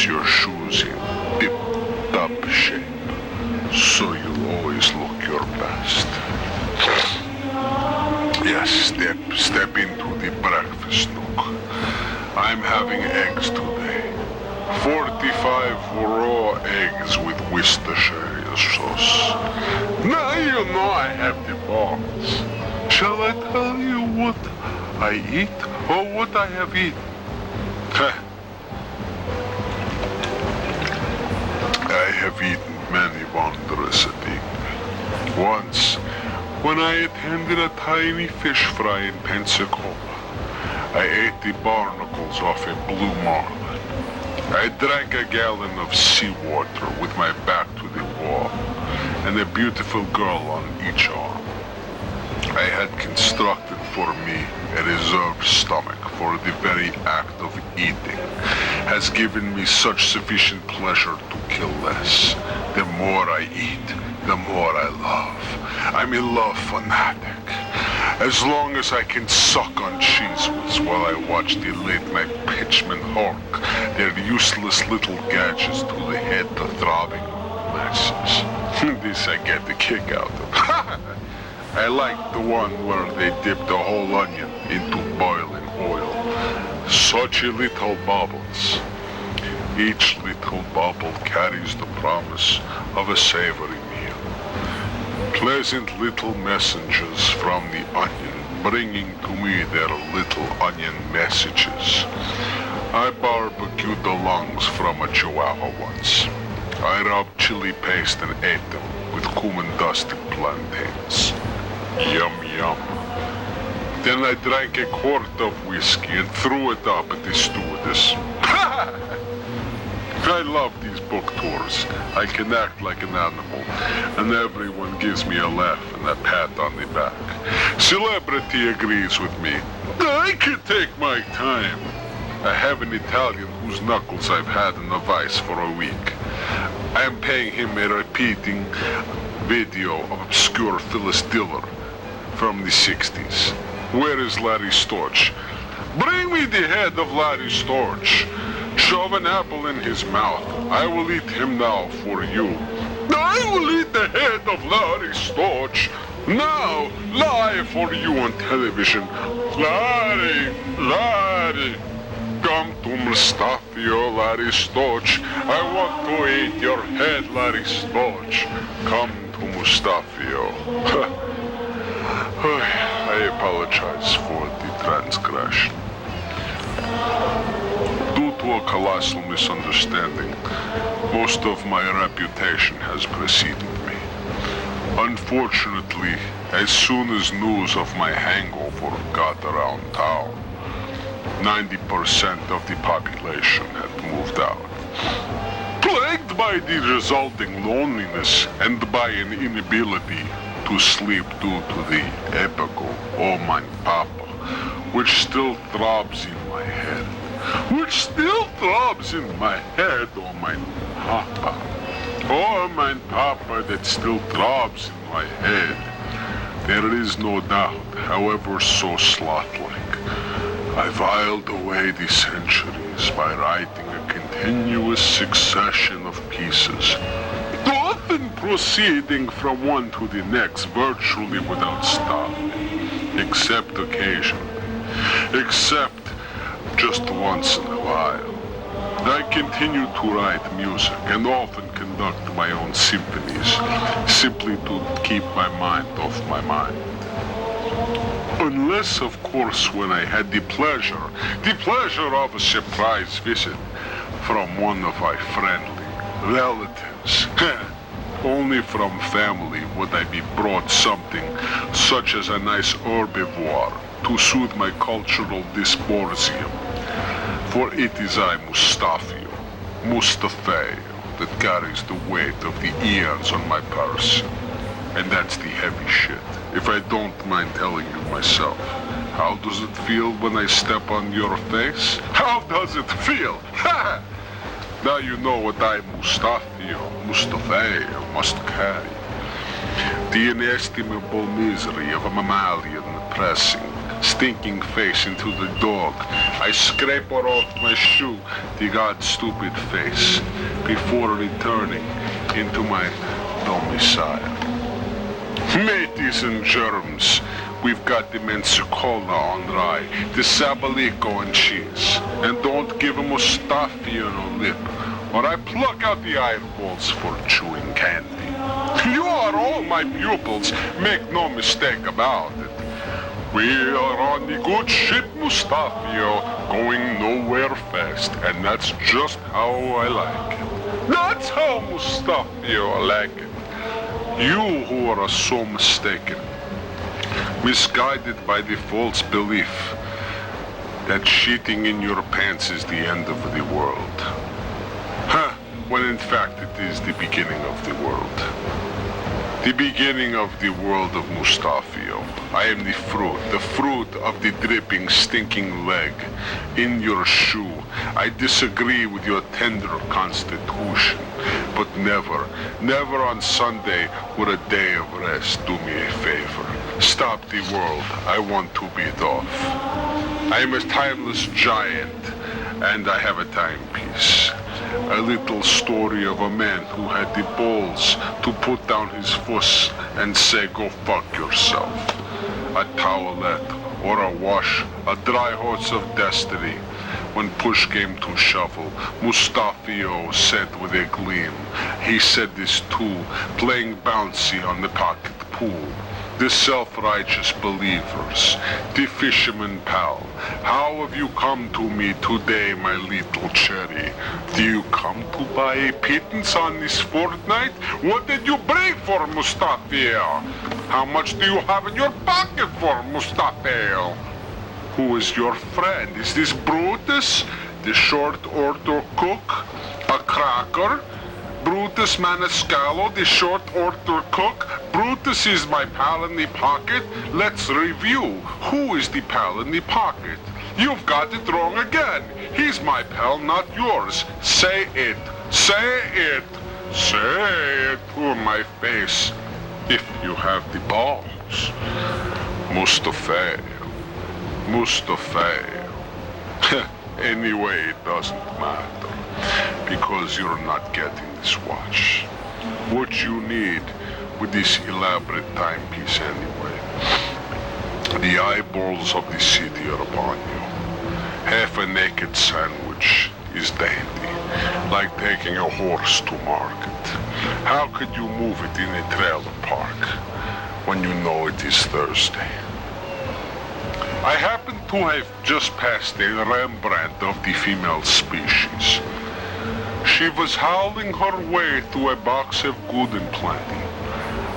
your shoes in tip-top shape, so you'll always look your best. Yes, step into the breakfast nook. I'm having eggs today. 45 raw eggs with Worcestershire sauce. Now you know I have the balls. Shall I tell you what I eat or what I have eaten? I have eaten many wondrous things. Once, when I attended a tiny fish fry in Pensacola, I ate the barnacles off a blue marlin. I drank a gallon of seawater with my back to the wall and a beautiful girl on each arm. I had constructed for me a reserved stomach, for the very act of eating has given me such sufficient pleasure to kill less. The more I eat, the more I love. I'm a love fanatic. As long as I can suck on cheese whiz while I watch the late-night pitchmen hawk their useless little gadgets to the head to throbbing masses. This I get the kick out of. I like the one where they dip the whole onion into boiling oil. Such a little bubbles. Each little bubble carries the promise of a savory meal. Pleasant little messengers from the onion bringing to me their little onion messages. I barbecued the lungs from a chihuahua once. I rubbed chili paste and ate them with cumin-dusted plantains. Yum, yum. Then I drank a quart of whiskey and threw it up at the stewardess. I love these book tours. I can act like an animal, and everyone gives me a laugh and a pat on the back. Celebrity agrees with me. I can take my time. I have an Italian whose knuckles I've had in a vice for a week. I am paying him a repeating video of obscure Phyllis Diller from the 60s. Where is Larry Storch? Bring me the head of Larry Storch. Shove an apple in his mouth. I will eat him now for you. I will eat the head of Larry Storch now, live for you on television. Larry, come to Mustafio, Larry Storch. I want to eat your head, Larry Storch. Come to Mustafio. I apologize for the transgression. Due to a colossal misunderstanding, most of my reputation has preceded me. Unfortunately, as soon as news of my hangover got around town, 90% of the population had moved out. Plagued by the resulting loneliness and by an inability to sleep due to the epical "Oh mein Papa," which still throbs in my head. Oh mein Papa. Oh mein Papa that still throbs in my head. There is no doubt, however so sloth-like, I whiled away the centuries by writing a continuous succession of pieces, often proceeding from one to the next virtually without stopping, except occasionally, except just once in a while. I continue to write music and often conduct my own symphonies, simply to keep my mind off my mind. Unless, of course, when I had the pleasure of a surprise visit from one of my friendly relatives. Only from family would I be brought something such as a nice herbivore to soothe my cultural dysbiosis. For it is I, Mustafio, that carries the weight of the eons on my person. And that's the heavy shit. If I don't mind telling you myself, how does it feel when I step on your face? How does it feel? Ha! Now you know what I, Mustafio, must carry. The inestimable misery of a mammalian pressing stinking face into the dog. I scrape her off my shoe, the god's stupid face, before returning into my domicile. Mateys and germs, we've got the Mensacola on rye, the Sabalico on cheese, and don't give a Mustafio no lip, or I pluck out the eyeballs for chewing candy. You are all my pupils, make no mistake about it. We are on the good ship, Mustafio, going nowhere fast, and that's just how I like it. That's how, Mustafio, I like it. You who are so mistaken, misguided by the false belief that shitting in your pants is the end of the world. When in fact it is the beginning of the world. The beginning of the world of Mustafio. I am the fruit of the dripping, stinking leg in your shoe. I disagree with your tender constitution, but never on Sunday or a day of rest. Do me a favor. Stop the world. I want to beat off. I am a timeless giant, and I have a timepiece. A little story of a man who had the balls to put down his foot and say, go fuck yourself. A towelette or a wash, a dry horse of destiny. When push came to shovel, Mustafio said with a gleam, he said this too, playing bouncy on the pocket pool. The self-righteous believers, the fisherman pal, how have you come to me today, my little cherry? Do you come to buy a pittance on this fortnight? What did you bring for Mustafio? How much do you have in your pocket for Mustafio? Who is your friend? Is this Brutus, the short order cook, a cracker? Brutus Maniscalco, the short order cook. Brutus is my pal in the pocket. Let's review. Who is the pal in the pocket? You've got it wrong again. He's my pal, not yours. Say it. Say it. Say it to my face. If you have the balls. Mustafio. Mustafio. Anyway, it doesn't matter. Because you're not getting this watch. What you need with this elaborate timepiece anyway. The eyeballs of the city are upon you. Half a naked sandwich is dainty, like taking a horse to market. How could you move it in a trailer park when you know it is Thursday? I happen to have just passed a Rembrandt of the female species. She was howling her way through a box of good and plenty.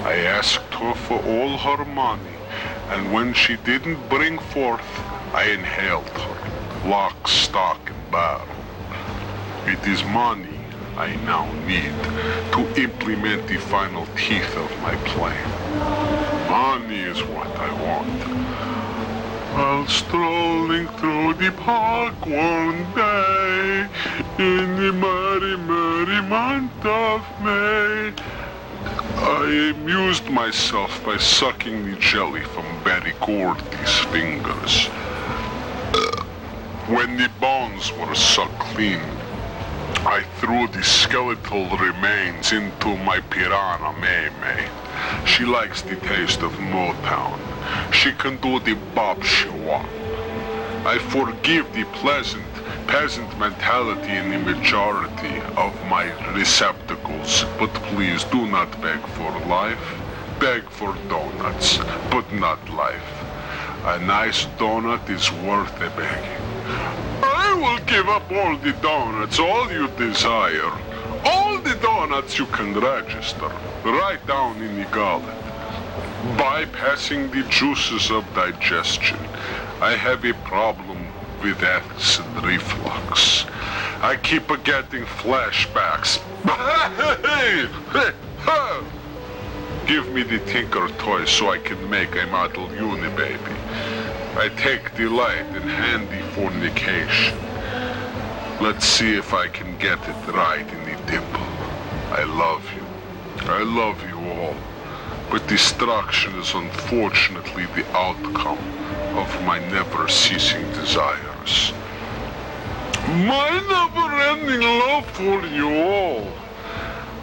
I asked her for all her money, and when she didn't bring forth, I inhaled her, lock, stock, and barrel. It is money I now need to implement the final teeth of my plan. Money is what I want. While strolling through the park one day, in the merry, merry month of May, I amused myself by sucking the jelly from Betty Gordy's fingers. When the bones were sucked clean, I threw the skeletal remains into my piranha May. She likes the taste of Motown. She can do the bob she wants. I forgive the pleasant peasant mentality in the majority of my receptacles, but please do not beg for life. Beg for donuts, but not life. A nice donut is worth a begging. I will give up all the donuts, all you desire. All the donuts you can register, right down in the gullet. Bypassing the juices of digestion, I have a problem with acid reflux. I keep getting flashbacks. Give me the Tinker toy so I can make a model Unibaby. I take delight in handy fornication. Let's see if I can get it right in the dimple. I love you. I love you all. But destruction is unfortunately the outcome of my never-ceasing desires. My never-ending love for you all.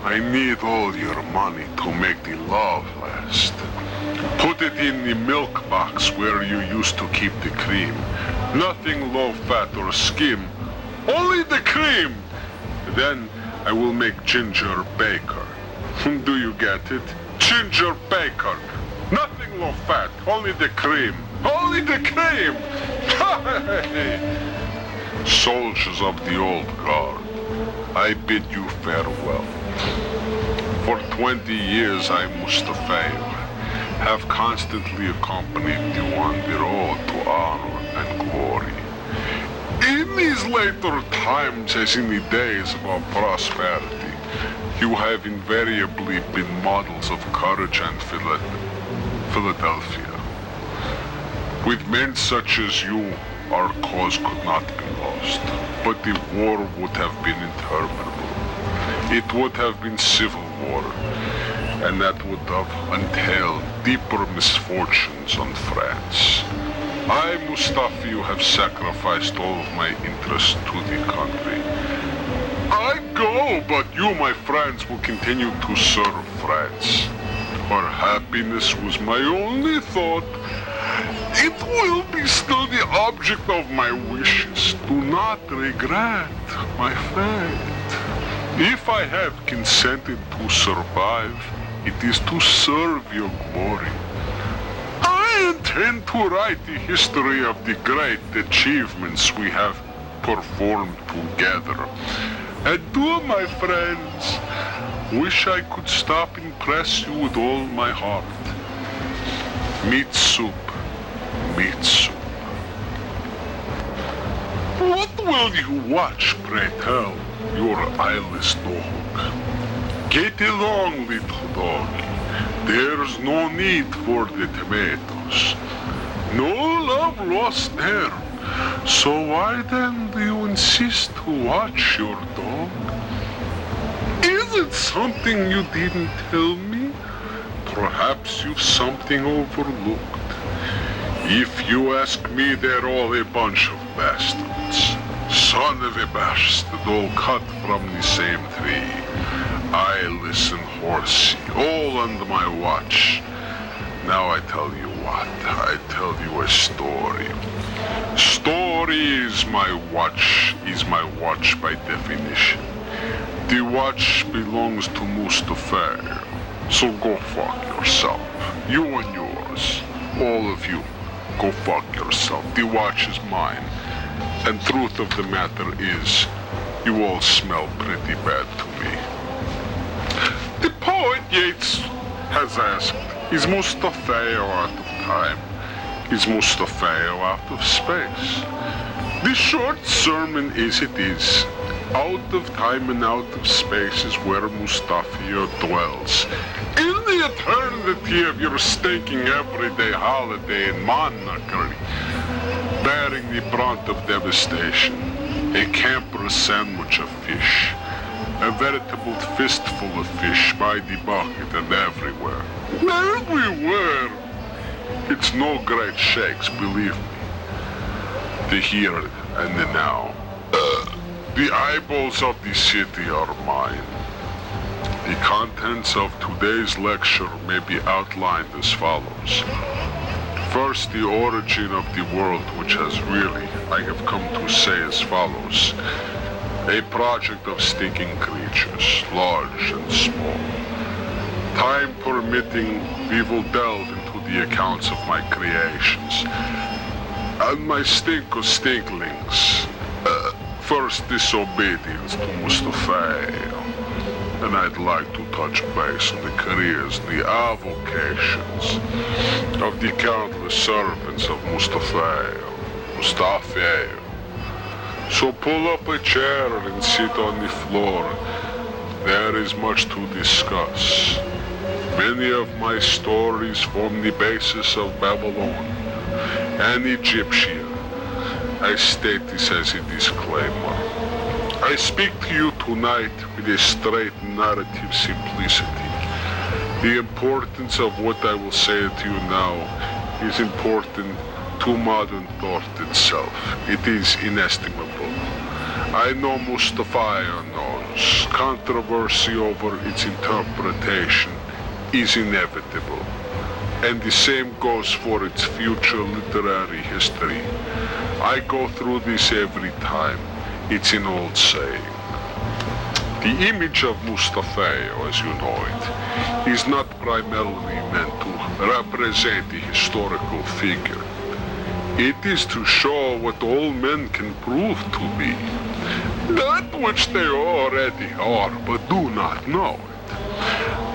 I need all your money to make the love last. Put it in the milk box where you used to keep the cream. Nothing low-fat or skim, only the cream. Then I will make ginger bacon. Do you get it? Ginger bacon. Nothing low-fat, only the cream. Only the cream! Soldiers of the old guard, I bid you farewell. For 20 years I, Mustafio, have constantly accompanied you on the road to honor and glory. In these later times, as in the days of our prosperity, you have invariably been models of courage and Philadelphia. With men such as you, our cause could not be lost, but the war would have been interminable. It would have been civil war, and that would have entailed deeper misfortunes on France. I, Mustafio, have sacrificed all of my interests to the country. I go, but you, my friends, will continue to serve France. Her happiness was my only thought. It will be still the object of my wishes. Do not regret my fate. If I have consented to survive, it is to serve your glory. I intend to write the history of the great achievements we have performed together. And do, my friends, wish I could stop and press you with all my heart. Meat soup, meat soup. What will you watch, pray tell, your eyeless dog? Get along, little doggy. There's no need for the tomatoes. No love lost there. So why then do you insist to watch your dog? Is it something you didn't tell me? Perhaps you've something overlooked. If you ask me, they're all a bunch of bastards. Son of a bastard, all cut from the same tree. Eyeless and horsey, all under my watch. Now I tell you what, I tell you a story. Story is my watch by definition. The watch belongs to Mustafio, so go fuck yourself. You and yours, all of you, go fuck yourself. The watch is mine. And truth of the matter is, you all smell pretty bad to me. The poet Yeats has asked, is Mustafio out of time? Is Mustafio out of space? The short sermon is it is. Out of time and out of space is where Mustafio dwells. In the eternity of your stinking everyday holiday and monarchy, bearing the brunt of devastation, a camper sandwich of fish, a veritable fistful of fish by the bucket and everywhere. Everywhere! It's no great shakes, believe me. The here and the now. The eyeballs of the city are mine. The contents of today's lecture may be outlined as follows. First, the origin of the world, which has really, I have come to say as follows. A project of stinking creatures, large and small. Time permitting, we will delve into the accounts of my creations. And my stinklings. First, disobedience to Mustafio. And I'd like to touch base on the careers, the avocations of the countless servants of Mustafio. So pull up a chair and sit on the floor. There is much to discuss. Many of my stories form the basis of Babylon and Egyptia. I state this as a disclaimer. I speak to you tonight with a straight narrative simplicity. The importance of what I will say to you now is important to modern thought itself. It is inestimable. I know Mustafio knows. Controversy over its interpretation is inevitable. And the same goes for its future literary history. I go through this every time. It's an old saying. The image of Mustafio, as you know it, is not primarily meant to represent a historical figure. It is to show what all men can prove to be. That which they already are, but do not know it.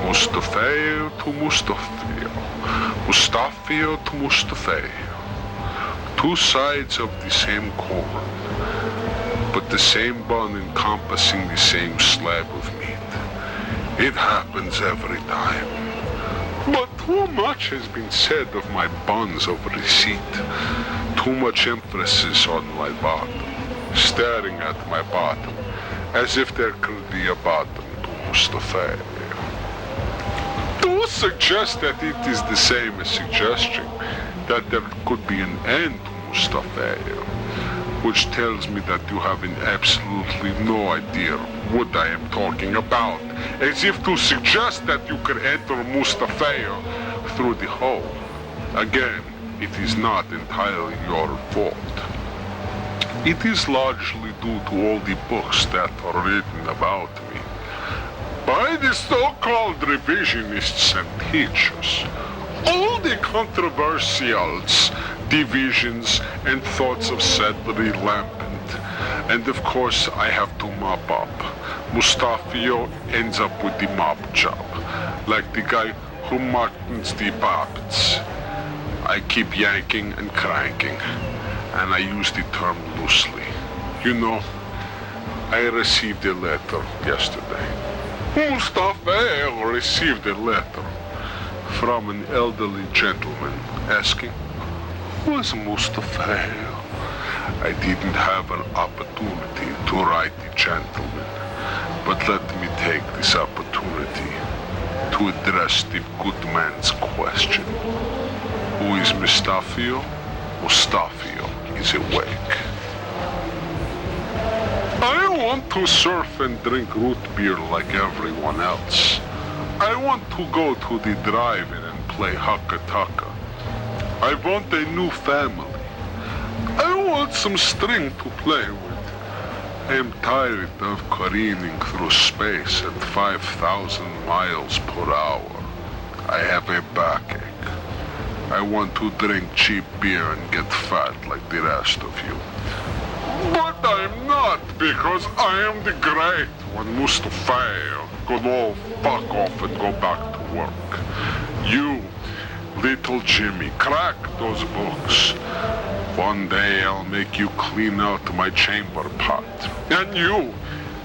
Mustafio to Mustafio. Mustafio to Mustafio. Two sides of the same coin, but the same bun encompassing the same slab of meat. It happens every time. But too much has been said of my buns of receipt. Too much emphasis on my bottom, staring at my bottom, as if there could be a bottom to Mustafio. To suggest that it is the same as suggesting that there could be an end to Mustafio, which tells me that you have absolutely no idea what I am talking about, as if to suggest that you could enter Mustafio through the hole. Again, it is not entirely your fault. It is largely due to all the books that are written about me by the so-called revisionists and teachers. All the controversials, divisions, and thoughts of sadly rampant. And of course, I have to mop up. Mustafio ends up with the mop job, like the guy who martins the puppets. I keep yanking and cranking, and I use the term loosely. You know, I received a letter yesterday. Mustafio received a letter from an elderly gentleman asking, "Was Mustafio?" I didn't have an opportunity to write the gentleman, but let me take this opportunity to address the good man's question. Who is Mustafio? Mustafio is awake. I want to surf and drink root beer like everyone else. I want to go to the drive-in and play haka-taka. I want a new family. I want some string to play with. I am tired of careening through space at 5,000 miles per hour. I have a backache. I want to drink cheap beer and get fat like the rest of you. But I'm not, because I am the great one, Mustafio. Could all fuck off and go back to work. You, little Jimmy, crack those books. One day I'll make you clean out my chamber pot. And you,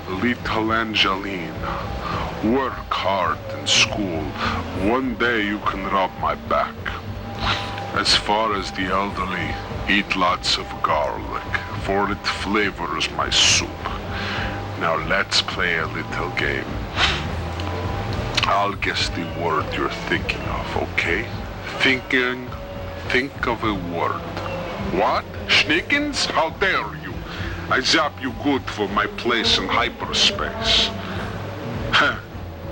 little Angelina, work hard in school. One day you can rub my back. As far as the elderly, eat lots of garlic, for it flavors my soup. Now let's play a little game. I'll guess the word you're thinking of, okay? Think of a word. What? Schnickens? How dare you? I zap you good for my place in hyperspace.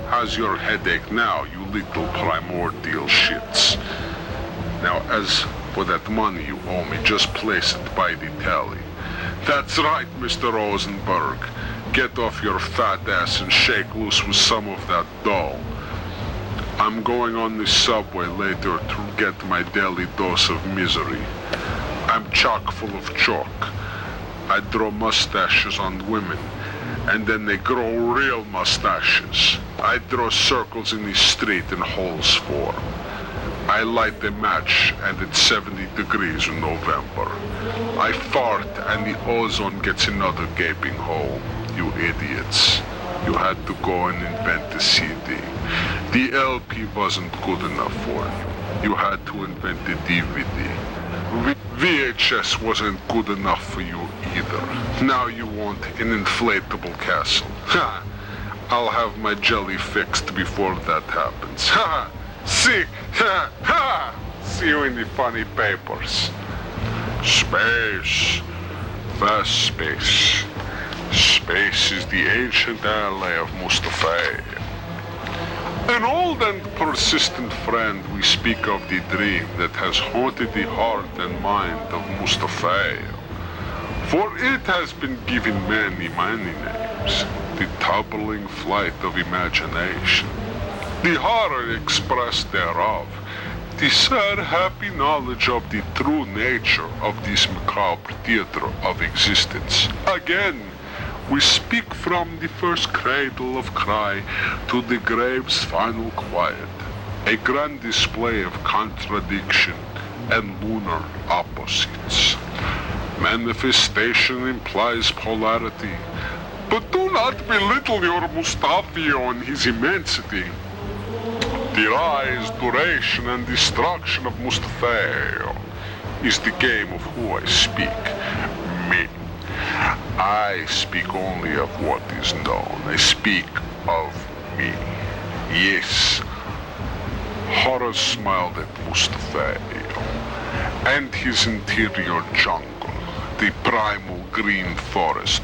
How's your headache now, you little primordial shits? Now, as for that money you owe me, just place it by the tally. That's right, Mr. Rosenberg. Get off your fat ass and shake loose with some of that dough. I'm going on the subway later to get my daily dose of misery. I'm chock full of chalk. I draw mustaches on women, and then they grow real mustaches. I draw circles in the street and holes form. I light a match, and it's 70 degrees in November. I fart, and the ozone gets another gaping hole. You idiots. You had to go and invent the CD. The LP wasn't good enough for you. You had to invent the DVD. VHS wasn't good enough for you either. Now you want an inflatable castle. Ha! I'll have my jelly fixed before that happens. Ha! See? Ha! Ha! See you in the funny papers. Space. Vast space. Space is the ancient ally of Mustafio. An old and persistent friend, we speak of the dream that has haunted the heart and mind of Mustafio. For it has been given many, many names. The tumbling flight of imagination, the horror expressed thereof, the sad, happy knowledge of the true nature of this macabre theater of existence. Again, we speak from the first cradle of cry to the grave's final quiet, a grand display of contradiction and lunar opposites. Manifestation implies polarity, but do not belittle your Mustafio and his immensity. The rise, duration, and destruction of Mustafio is the game of who I speak. Me. I speak only of what is known. I speak of me. Yes. Horus smiled at Mustafio and his interior jungle, the primal green forest,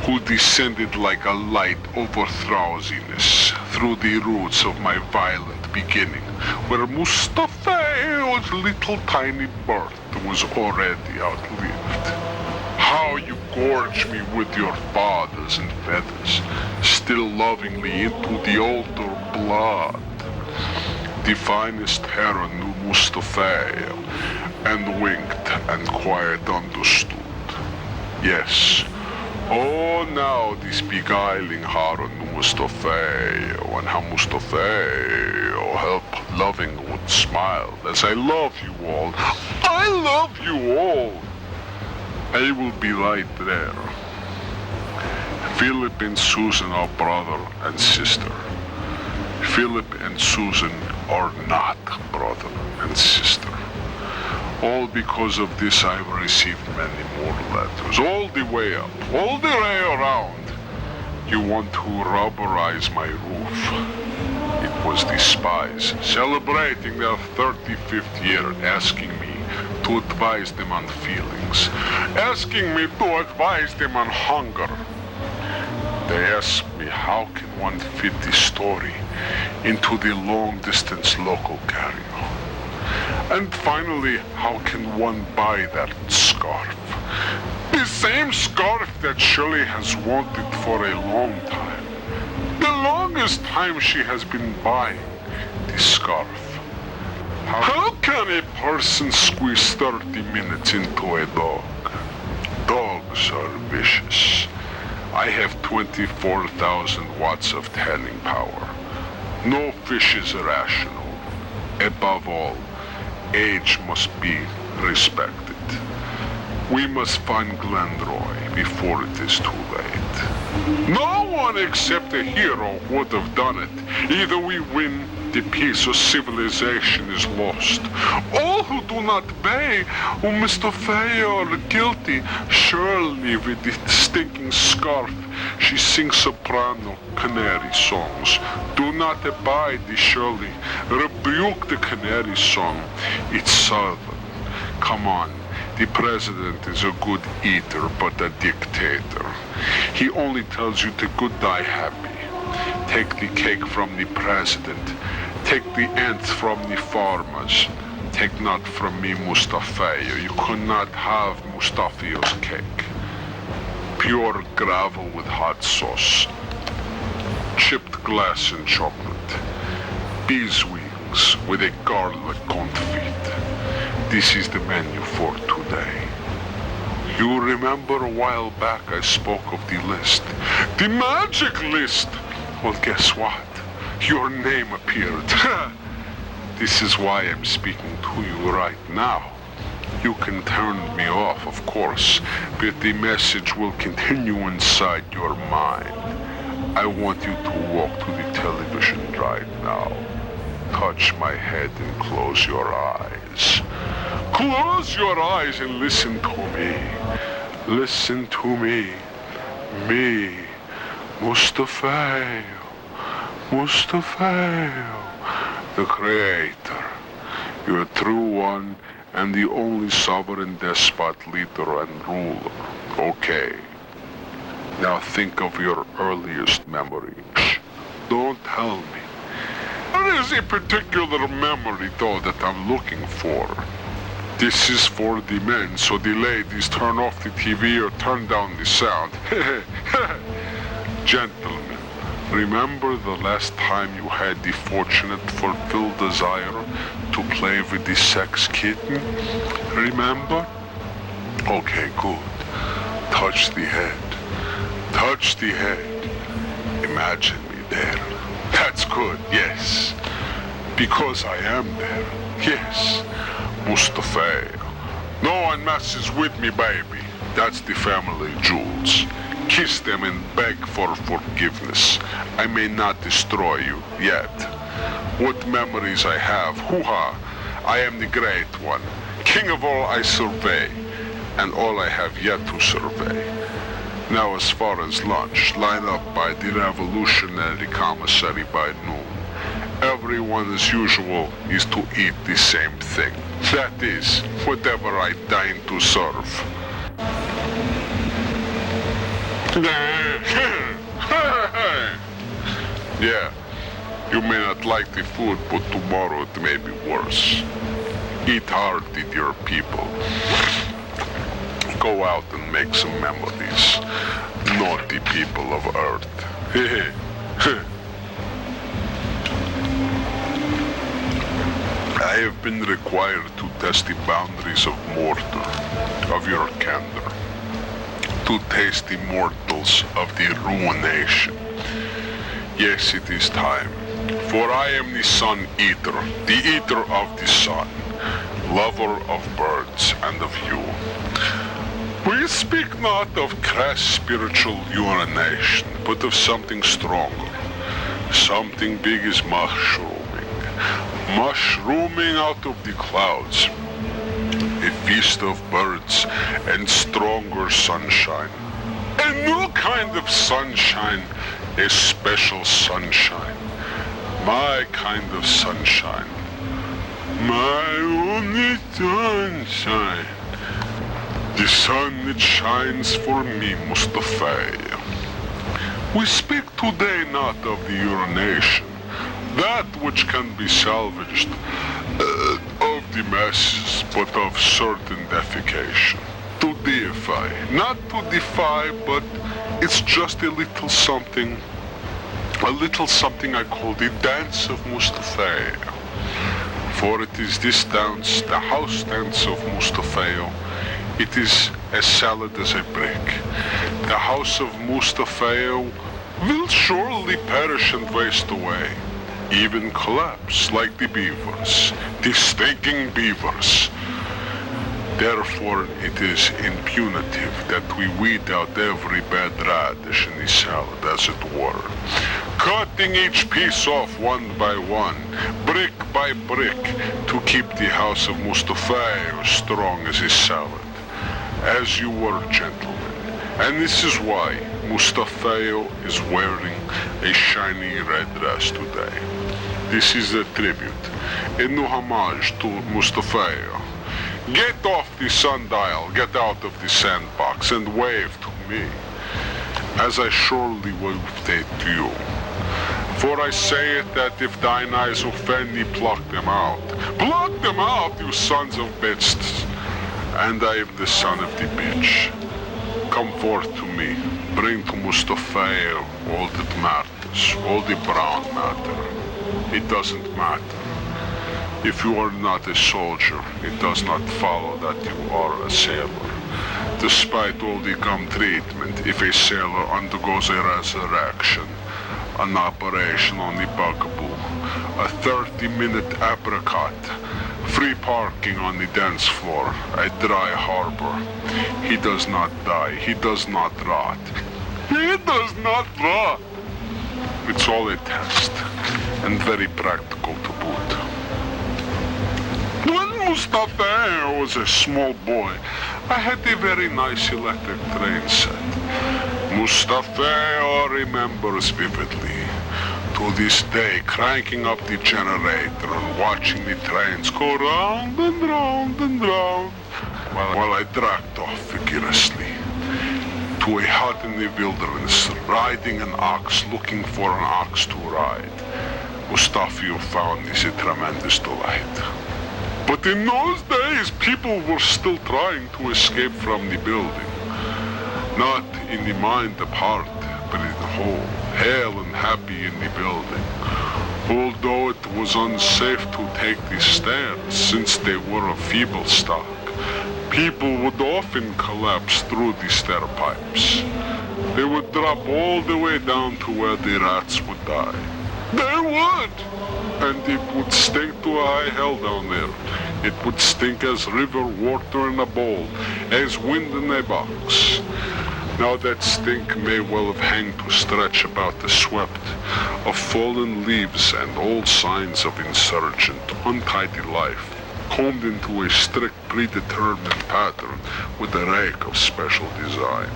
who descended like a light over drowsiness through the roots of my violent beginning, where Mustafio's little tiny birth was already outlived. How you gorge me with your feathers and feathers, still lovingly into the altar blood. The finest heron knew Mustafio, and winked and quiet understood. Yes. Oh, now this beguiling heron knew Mustafio, and how Mustafio helped loving would smile as I love you all. I love you all. I will be right there. Philip and Susan are brother and sister. Philip and Susan are not brother and sister. All because of this I've received many more letters, all the way up, all the way around. You want to rubberize my roof. It was the spies celebrating their 35th year asking me to advise them on feelings, asking me to advise them on hunger. They asked me how can one fit the story into the long-distance local carrier. And finally, how can one buy that scarf? The same scarf that Shirley has wanted for a long time. The longest time she has been buying this scarf. How can a person squeeze 30 minutes into a dog? Dogs are vicious. I have 24,000 watts of tanning power. No fish is irrational. Above all, age must be respected. We must find Glendroy before it is too late. No one except a hero would have done it. Either we win the peace or civilization is lost. All who do not obey, who Mustafio are guilty. Shirley with the stinking scarf, she sings soprano canary songs. Do not abide the Shirley. Rebuke the canary song. It's southern. Come on. The president is a good eater, but a dictator. He only tells you to good die happy. Take the cake from the president. Take the ants from the farmers. Take not from me Mustafio. You could not have Mustafio's cake. Pure gravel with hot sauce. Chipped glass and chocolate. Bees wings with a garlic confit. This is the menu for today. You remember a while back I spoke of the list. The magic list! Well, guess what? Your name appeared. This is why I'm speaking to you right now. You can turn me off, of course, but the message will continue inside your mind. I want you to walk to the television right now. Touch my head and close your eyes. Close your eyes and listen to me. Listen to me. Me, Mustafio. Mustafio, the creator, your true one and the only sovereign despot, leader, and ruler. Okay. Now think of your earliest memory. Shh, don't tell me. There is a particular memory, though, that I'm looking for. This is for the men, so the ladies turn off the TV or turn down the sound. Gentlemen, remember the last time you had the fortunate, fulfilled desire to play with the sex kitten? Remember? Okay, good. Touch the head. Touch the head. Imagine me there. That's good, yes. Because I am there. Yes. Mustafio. No one messes with me, baby. That's the family jewels. Kiss them and beg for forgiveness. I may not destroy you yet. What memories I have. Hoo-ha. I am the great one. King of all I survey, and all I have yet to survey. Now as far as lunch, line up by the revolutionary commissary by noon. Everyone as usual is to eat the same thing. That is, whatever I deign to serve. Yeah, you may not like the food, but tomorrow it may be worse. Eat hearty, dear people. Go out and make some memories. Naughty people of Earth. I have been required to test the boundaries of mortar, of your candor, to taste the mortals of the ruination. Yes, it is time, for I am the sun eater, the eater of the sun, lover of birds and of you. We speak not of crass spiritual urination, but of something stronger. Something big is mushrooming. Mushrooming out of the clouds. A feast of birds and stronger sunshine. A new kind of sunshine, a special sunshine. My kind of sunshine. My only sunshine. The sun that shines for me, Mustafio. We speak today not of the urination, that which can be salvaged, of the masses, but of certain defecation. To deify, not to defy, but it's just a little something I call the dance of Mustafio. For it is this dance, the house dance of Mustafio. It is as solid as a brick. The house of Mustafio will surely perish and waste away, even collapse like the beavers, the stinking beavers. Therefore, it is impunitive that we weed out every bad radish in the salad, as it were, cutting each piece off one by one, brick by brick, to keep the house of Mustafio strong as a salad. As you were, gentlemen. And this is why Mustafio is wearing a shiny red dress today. This is a tribute, a new homage to Mustafio. Get off the sundial, get out of the sandbox, and wave to me, as I surely waved to you. For I say it that if thine eyes offend thee, pluck them out. Pluck them out, you sons of bitches. And I am the son of the bitch. Come forth to me, bring to Mustafio all that matters, all the brown matter. It doesn't matter. If you are not a soldier, it does not follow that you are a sailor. Despite all the gum treatment, if a sailor undergoes a resurrection, an operation on the bugaboo, a 30-minute apricot, free parking on the dance floor, a dry harbor, he does not die, he does not rot. He does not rot! It's all a test, and very practical to boot. When Mustafio was a small boy, I had a very nice electric train set. Mustafio remembers vividly. To this day, cranking up the generator and watching the trains go round and round and round while I dragged off vigorously to a hut in the wilderness, riding an ox, looking for an ox to ride. Mustafio found this a tremendous delight. But in those days, people were still trying to escape from the building. Not in the mind apart, but in the whole, hale and happy in the building. Although it was unsafe to take the stairs, since they were of feeble stock, people would often collapse through the stair pipes. They would drop all the way down to where the rats would die. They would! And it would stink to a high hell down there. It would stink as river water in a bowl, as wind in a box. Now that stink may well have hanged to stretch about the swept of fallen leaves and old signs of insurgent, untidy life, combed into a strict predetermined pattern with a rake of special design.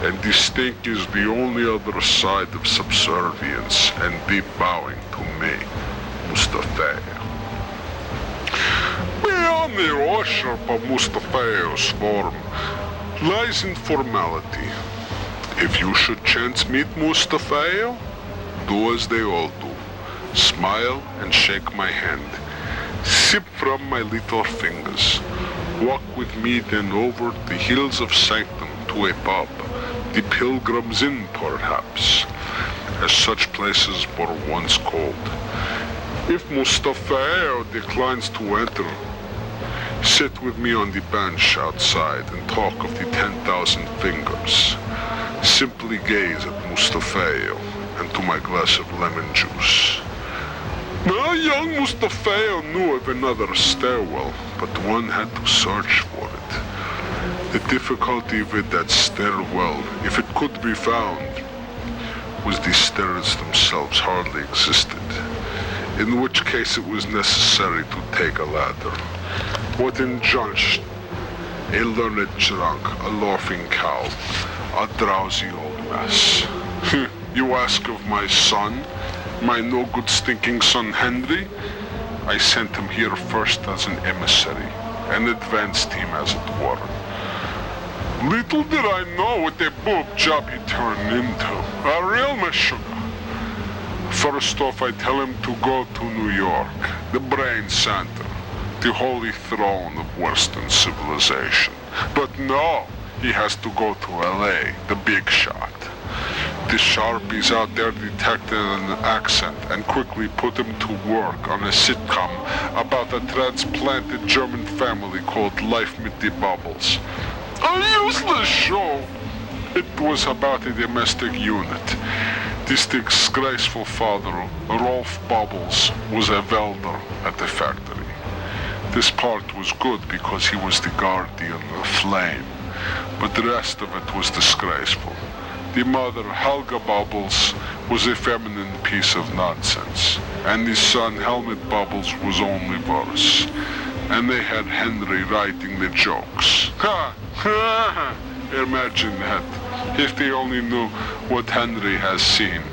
And the stink is the only other side of subservience and deep bowing to me, Mustafio. Beyond the worship of Mustafio's form lies in formality. If you should chance meet Mustafio, do as they all do. Smile and shake my hand. Sip from my little fingers. Walk with me then over the hills of Sanctum to a pub, the Pilgrim's Inn perhaps, as such places were once called. If Mustafio declines to enter, sit with me on the bench outside and talk of the 10,000 fingers. Simply gaze at Mustafio and to my glass of lemon juice. Now, young Mustafio knew of another stairwell, but one had to search for it. The difficulty with that stairwell, if it could be found, was the stairs themselves hardly existed, in which case it was necessary to take a ladder. What injunction? A learned drunk, a laughing cow, a drowsy old mess. You ask of my son? My no-good stinking son Henry? I sent him here first as an emissary, an advance team as it were. Little did I know what a boob job he turned into. A real meshuggah. First off, I tell him to go to New York, the brain center, the holy throne of Western civilization. But no, he has to go to LA, the big shot. The Sharpies out there detected an accent and quickly put him to work on a sitcom about a transplanted German family called Life with the Bubbles. A useless show! It was about a domestic unit. This disgraceful father, Rolf Bubbles, was a welder at the factory. This part was good because he was the guardian of flame, but the rest of it was disgraceful. The mother, Helga Bubbles, was a feminine piece of nonsense, and the son, Helmut Bubbles, was only worse. And they had Henry writing the jokes. Ha! Ha! Imagine that, if they only knew what Henry has seen.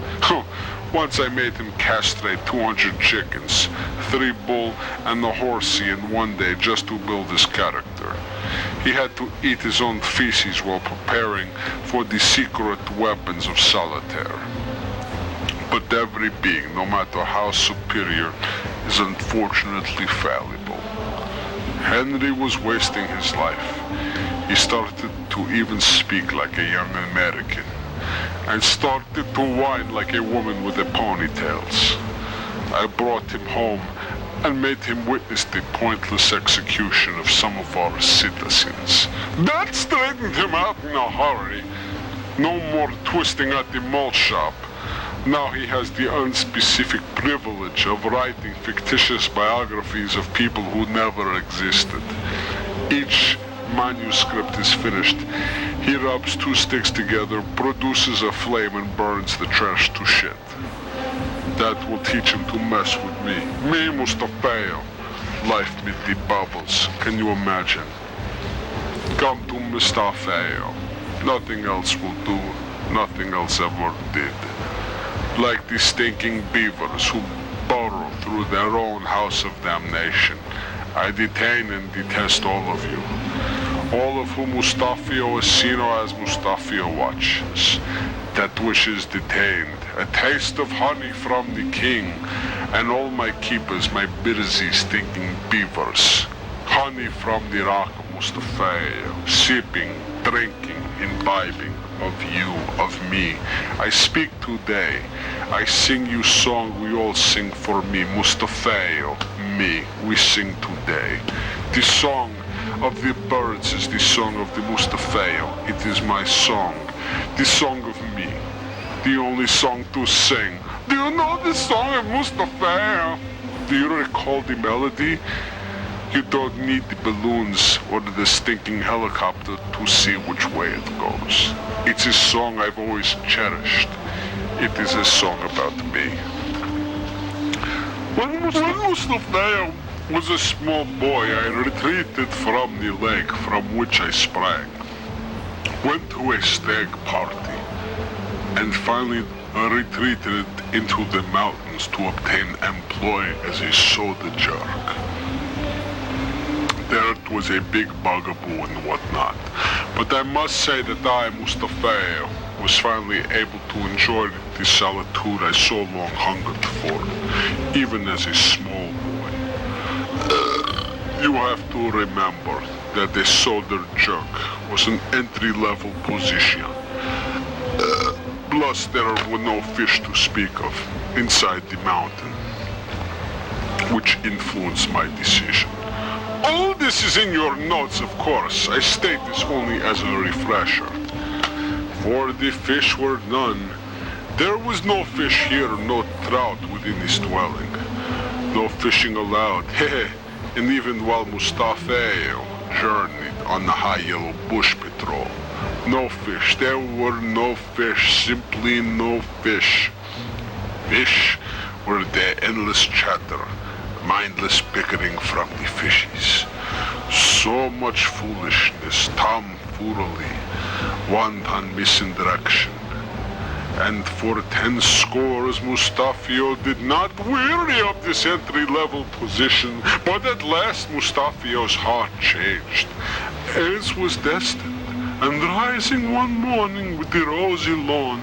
Once I made him castrate 200 chickens, 3 bull and a horsey in one day just to build his character. He had to eat his own feces while preparing for the secret weapons of solitaire. But every being, no matter how superior, is unfortunately fallible. Henry was wasting his life. He started to even speak like a young American, and started to whine like a woman with a ponytails. I brought him home and made him witness the pointless execution of some of our citizens. That straightened him out in a hurry. No more twisting at the malt shop. Now he has the unspecific privilege of writing fictitious biographies of people who never existed. Each manuscript is finished. He rubs 2 sticks together, produces a flame, and burns the trash to shit. That will teach him to mess with me. Me, Mustafio. Life with the bubbles. Can you imagine? Come to Mustafio. Nothing else will do. Nothing else ever did. Like the stinking beavers who burrow through their own house of damnation, I detain and detest all of you. All of whom Mustafio is seen as Mustafio watches. That wish is detained. A taste of honey from the king, and all my keepers, my busy stinking beavers. Honey from the rock of Mustafio, sipping, drinking, imbibing of you, of me. I speak today. I sing you song we all sing for me. Mustafio, me, we sing today. The song of the birds is the song of the Mustafio. It is my song. The song of me. The only song to sing. Do you know the song of Mustafio? Do you recall the melody? You don't need the balloons or the stinking helicopter to see which way it goes. It's a song I've always cherished. It is a song about me. When Mustafio was a small boy, I retreated from the lake from which I sprang. Went to a stag party, and finally retreated into the mountains to obtain employ as a soda jerk. There was a big bugaboo and whatnot, but I must say that I, Mustafio, was finally able to enjoy the solitude I so long hungered for, even as a small boy. You have to remember that a soda jerk was an entry-level position. Plus, there were no fish to speak of inside the mountain, which influenced my decision. All this is in your notes, of course. I state this only as a refresher. For the fish were none. There was no fish here, no trout within his dwelling. No fishing allowed, hehe. And even while Mustafio journeyed on the high yellow bush patrol, no fish. There were no fish, simply no fish. Fish were their endless chatter, mindless bickering from the fishies. So much foolishness, tomfoolery, wanton misdirection. And for 10 scores, Mustafio did not weary of this entry-level position, but at last Mustafio's heart changed, as was destined. And rising one morning with the rosy lawn,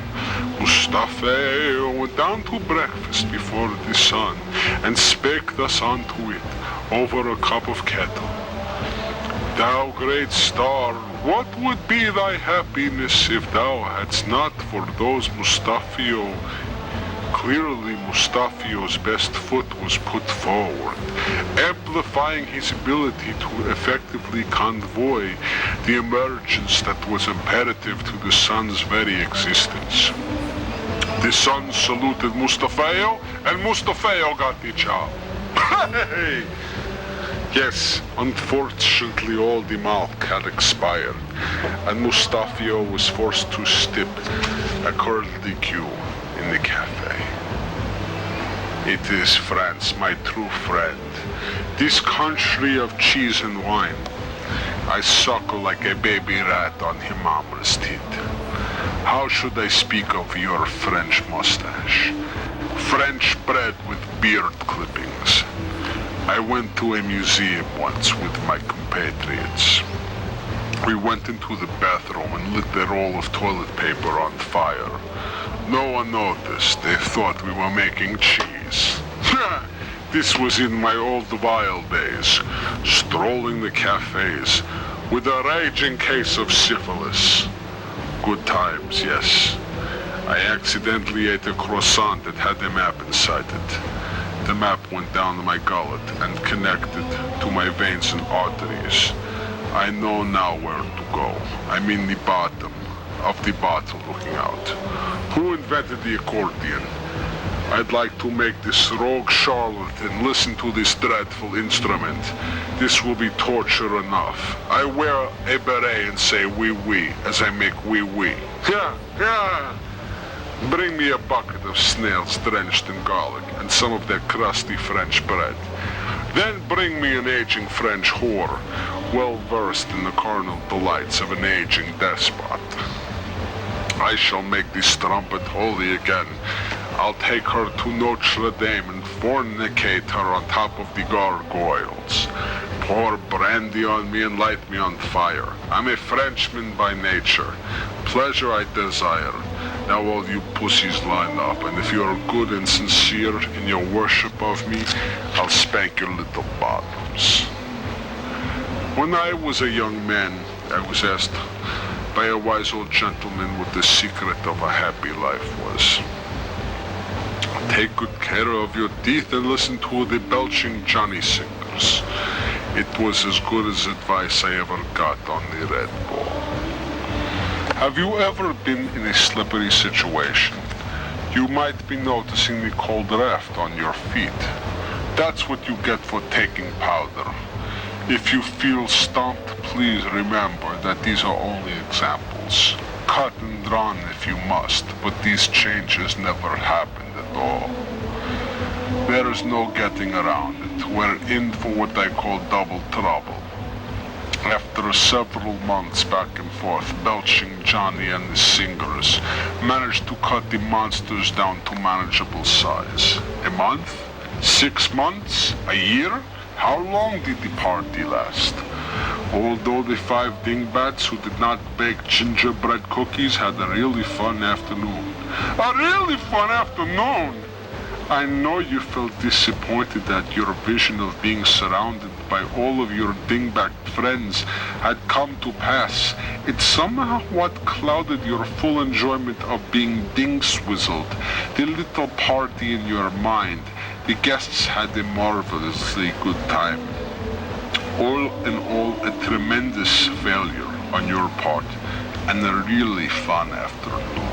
Mustafio went down to breakfast before the sun, and spake thus unto it, over a cup of kettle. Thou great star, what would be thy happiness if thou hadst not for those Mustafio? Clearly Mustafio's best foot was put forward, amplifying his ability to effectively convoy the emergence that was imperative to the sun's very existence. The sun saluted Mustafio, and Mustafio got the job. Hey! Yes, unfortunately all the milk had expired, and Mustafio was forced to sip a curlicue in the cafe. It is France, my true friend, this country of cheese and wine. I suckle like a baby rat on her mama's teeth. How should I speak of your French mustache? French bread with beard clippings. I went to a museum once with my compatriots. We went into the bathroom and lit a roll of toilet paper on fire. No one noticed. They thought we were making cheese. This was in my old wild days, strolling the cafes with a raging case of syphilis. Good times, yes. I accidentally ate a croissant that had a map inside it. The map went down my gullet and connected to my veins and arteries. I know now where to go. I'm in the bottom of the bottle looking out. Who invented the accordion? I'd like to make this rogue charlatan listen to this dreadful instrument. This will be torture enough. I wear a beret and say wee wee as I make wee wee. Yeah, yeah. Bring me a bucket of snails drenched in garlic and some of that crusty French bread. Then bring me an aging French whore, well versed in the carnal delights of an aging despot. I shall make this trumpet holy again. I'll take her to Notre Dame and fornicate her on top of the gargoyles. Pour brandy on me and light me on fire. I'm a Frenchman by nature. Pleasure I desire. Now all you pussies line up, and if you're good and sincere in your worship of me, I'll spank your little bottoms. When I was a young man, I was asked by a wise old gentleman what the secret of a happy life was. Take good care of your teeth and listen to the belching Johnny singers. It was as good as advice I ever got on the Red Bull. Have you ever been in a slippery situation? You might be noticing the cold draft on your feet. That's what you get for taking powder. If you feel stumped, please remember that these are only examples. Cut and drawn if you must, but these changes never happened at all. There is no getting around it. We're in for what I call double trouble. After several months back and forth, belching Johnny and the singers managed to cut the monsters down to manageable size. A month? 6 months? A year? How long did the party last? Although the 5 dingbats who did not bake gingerbread cookies had a really fun afternoon. A really fun afternoon! I know you felt disappointed that your vision of being surrounded by all of your dingbat friends had come to pass. It somehow what clouded your full enjoyment of being ding-swizzled. The little party in your mind. The guests had a marvelously good time. All in all, a tremendous failure on your part, and a really fun afternoon.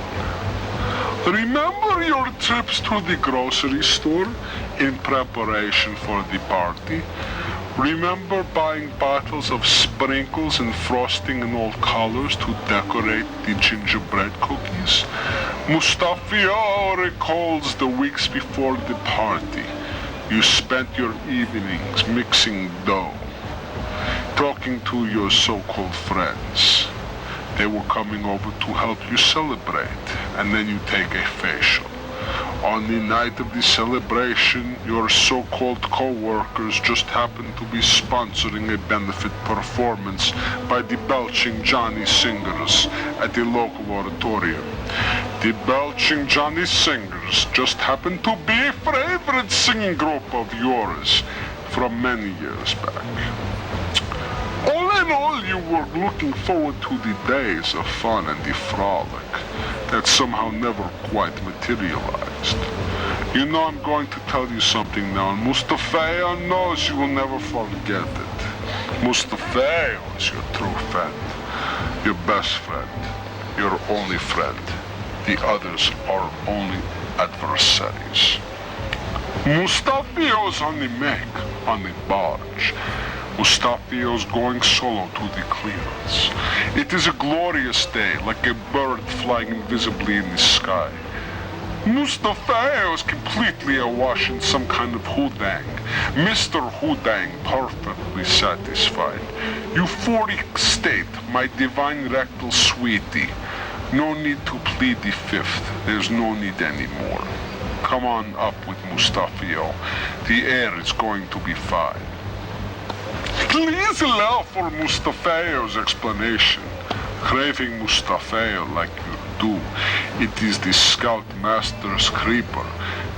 Remember your trips to the grocery store in preparation for the party? Remember buying bottles of sprinkles and frosting in all colors to decorate the gingerbread cookies? Mustafio recalls the weeks before the party. You spent your evenings mixing dough, talking to your so-called friends. They were coming over to help you celebrate, and then you take a facial. On the night of the celebration, your so-called co-workers just happened to be sponsoring a benefit performance by the Belching Johnny Singers at the local auditorium. The Belching Johnny Singers just happened to be a favorite singing group of yours from many years back. All in all, you were looking forward to the days of fun and the frolic that somehow never quite materialized. You know I'm going to tell you something now, and Mustafio knows you will never forget it. Mustafio is your true friend, your best friend, your only friend. The others are only adversaries. Mustafio's on the make, on the barge. Mustafio's going solo to the clearance. It is a glorious day, like a bird flying invisibly in the sky. Mustafio is completely awash in some kind of hoodang. Mr. Hoodang perfectly satisfied. Euphoric state, my divine rectal sweetie. No need to plead the fifth. There's no need anymore. Come on up with Mustafio. The air is going to be fine. Please allow for Mustafio's explanation. Craving Mustafio like you do. It is the Scoutmaster's creeper,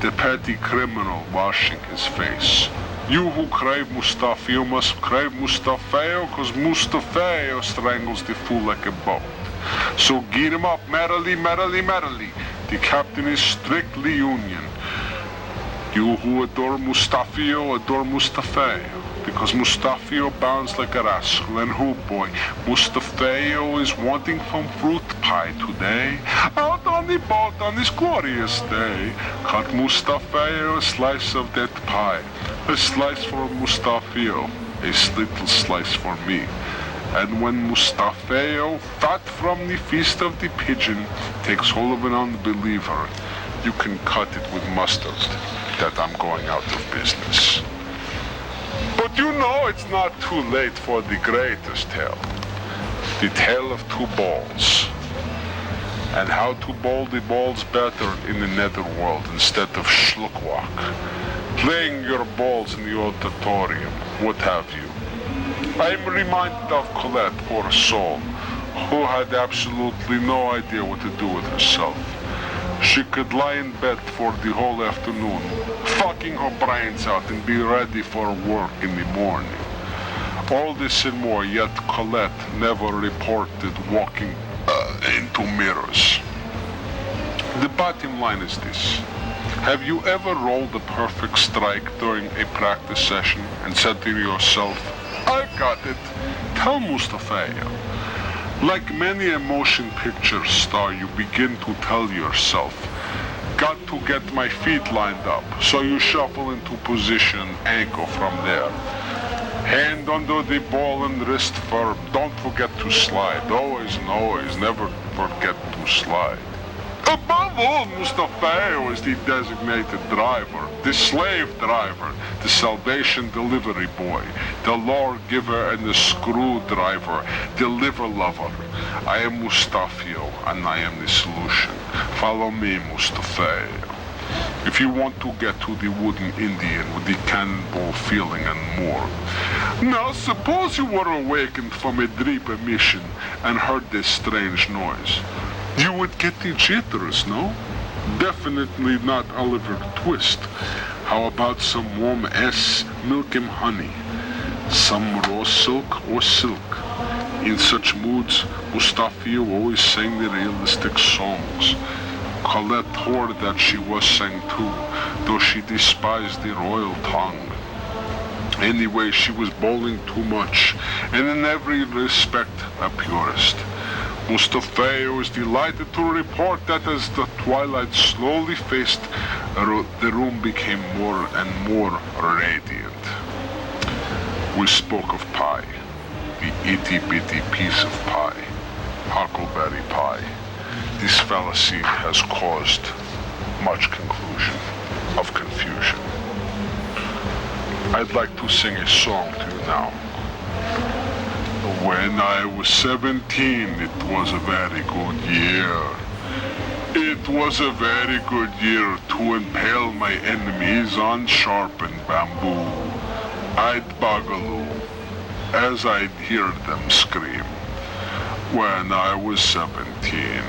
the petty criminal washing his face. You who crave Mustafio must crave Mustafio, cause Mustafio strangles the fool like a boat. So get him up merrily, merrily, merrily. The captain is strictly union. You who adore Mustafio, adore Mustafio. Because Mustafio bounds like a rascal, and who boy, Mustafio is wanting some fruit pie today. Out on the boat on this glorious day, cut Mustafio a slice of that pie. A slice for Mustafio, a little slice for me. And when Mustafio, fat from the feast of the pigeon, takes hold of an unbeliever, you can cut it with mustard, that I'm going out of business. But you know it's not too late for the greatest tale. The tale of two balls. and how to bowl the balls better in the netherworld instead of schluckwalk, playing your balls in the auditorium, what have you. I'm reminded of Colette, poor soul, who had absolutely no idea what to do with herself. She could lie in bed for the whole afternoon, fucking her brains out and be ready for work in the morning. All this and more, yet Colette never reported walking into mirrors. The bottom line is this. Have you ever rolled a perfect strike during a practice session and said to yourself, I got it, tell Mustafio. Like many a motion picture star, you begin to tell yourself, got to get my feet lined up, so you shuffle into position, ankle from there. Hand under the ball and wrist firm. Don't forget to slide. Always and always, never forget to slide. Above all, Mustafio is the designated driver, the slave driver, the salvation delivery boy, the lawgiver and the screwdriver, the liver lover. I am Mustafio, and I am the solution. Follow me, Mustafio. If you want to get to the wooden Indian with the cannonball feeling and more. Now, suppose you were awakened from a deep emission and heard this strange noise. You would get the jitters, no? Definitely not Oliver Twist. How about some warm milk and honey? Some raw silk or silk? In such moods, Mustafio always sang the realistic songs. Colette heard that she was sang too, though she despised the royal tongue. Anyway, she was bowling too much, and in every respect a purist. Mustafio is delighted to report that as the twilight slowly faced, the room became more and more radiant. We spoke of pie, the itty-bitty piece of pie, huckleberry pie. This fallacy has caused much confusion. I'd like to sing a song to you now. When I was 17, it was a very good year. It was a very good year to impale my enemies on sharpened bamboo. I'd bugaloo as I'd hear them scream. When I was 17.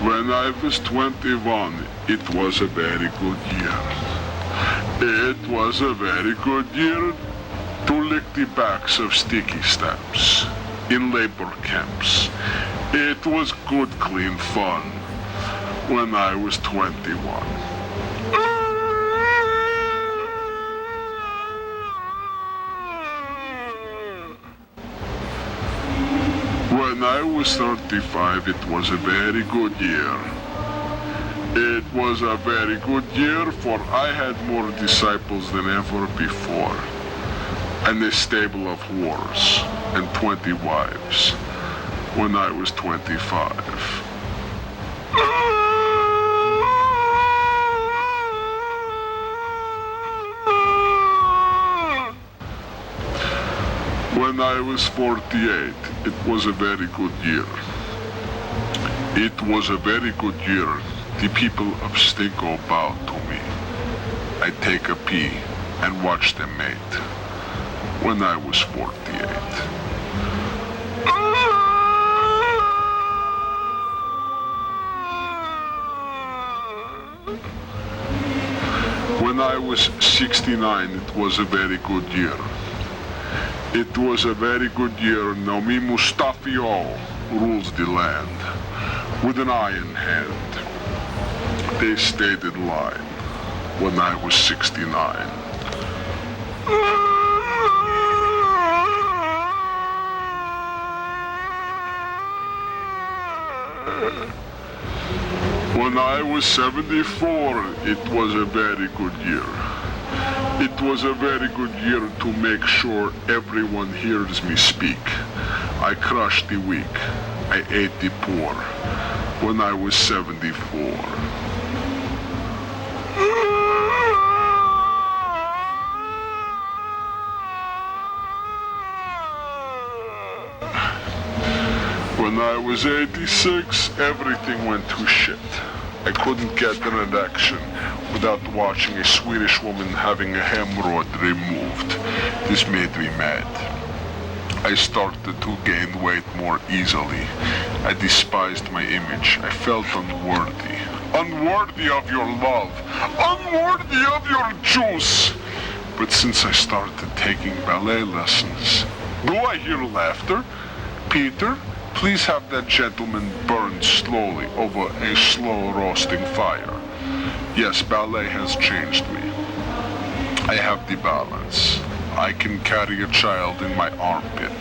When I was 21, it was a very good year. It was a very good year to lick the backs of sticky stamps in labor camps. It was good, clean fun when I was 21. When I was 35, it was a very good year. It was a very good year, for I had more disciples than ever before, and a stable of whores, and 20 wives, when I was 25. When I was 48, it was a very good year. It was a very good year. The people of Stinko bowed to me. I'd take a pee and watch them mate. When I was 48. When I was 69, it was a very good year. It was a very good year. Now me, Mustafio, rules the land with an iron hand. They stayed in line when I was 69. When I was 74, it was a very good year. It was a very good year to make sure everyone hears me speak. I crushed the weak. I ate the poor. When I was 74. When I was 86, everything went to shit. I couldn't get an erection without watching a Swedish woman having a hemorrhoid removed. This made me mad. I started to gain weight more easily. I despised my image. I felt unworthy. Unworthy of your love. Unworthy of your juice. But since I started taking ballet lessons, do I hear laughter? Peter, please have that gentleman burned slowly over a slow roasting fire. Yes, ballet has changed me. I have the balance. I can carry a child in my armpit.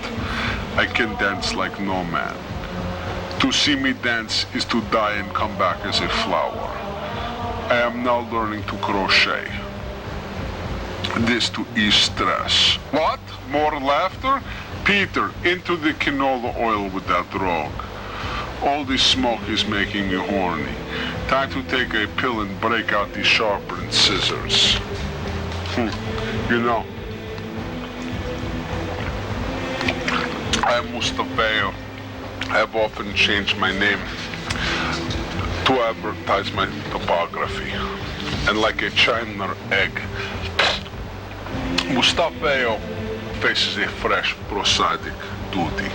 I can dance like no man. To see me dance is to die and come back as a flower. I am now learning to crochet. This to ease stress. What? More laughter? Peter, into the canola oil with that rogue. All this smoke is making me horny. Time to take a pill and break out the sharper and scissors. You know, I'm Mustafio. I've often changed my name to advertise my topography. And like a China egg, Mustafio faces a fresh prosodic duty.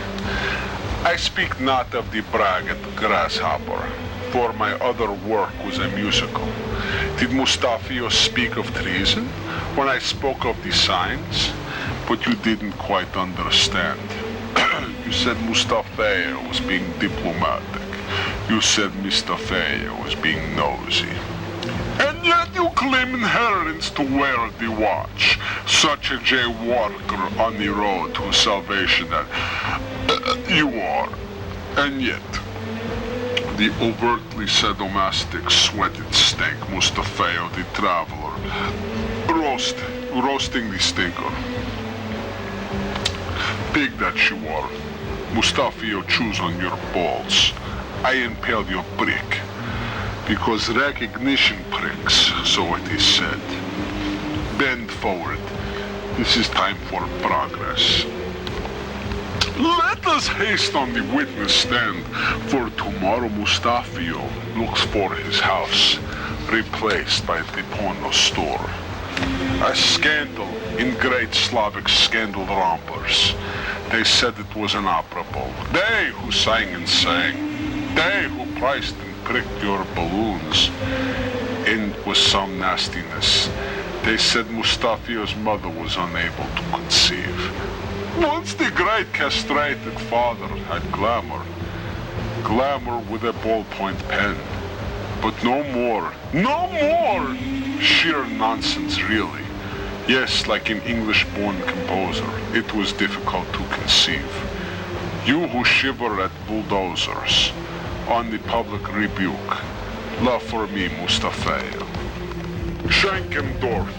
I speak not of the braggart grasshopper, for my other work was a musical. Did Mustafio speak of treason when I spoke of the signs? But you didn't quite understand. You said Mustafio was being diplomatic. You said Mustafio was being nosy. And yet you claim inheritance to wear the watch. Such a jaywalker on the road to salvation that you are. And yet, the overtly sadomastic sweated stank Mustafio the traveler, roasting the stinker. Pig that you are. Mustafio chews on your balls. I impale your brick. Because recognition pricks, so it is said. Bend forward. This is time for progress. Let us haste on the witness stand, for tomorrow Mustafio looks for his house, replaced by the porno store. A scandal in great Slavic scandal rompers. They said it was inoperable. They who sang and sang. They who priced and pricked your balloons. And with some nastiness. They said Mustafio's mother was unable to conceive. Once the great castrated father had glamour with a ballpoint pen. But no more sheer nonsense really. Yes, like an English-born composer, it was difficult to conceive. You who shiver at bulldozers, on the public rebuke, love for me, Mustafio. Shankendorf.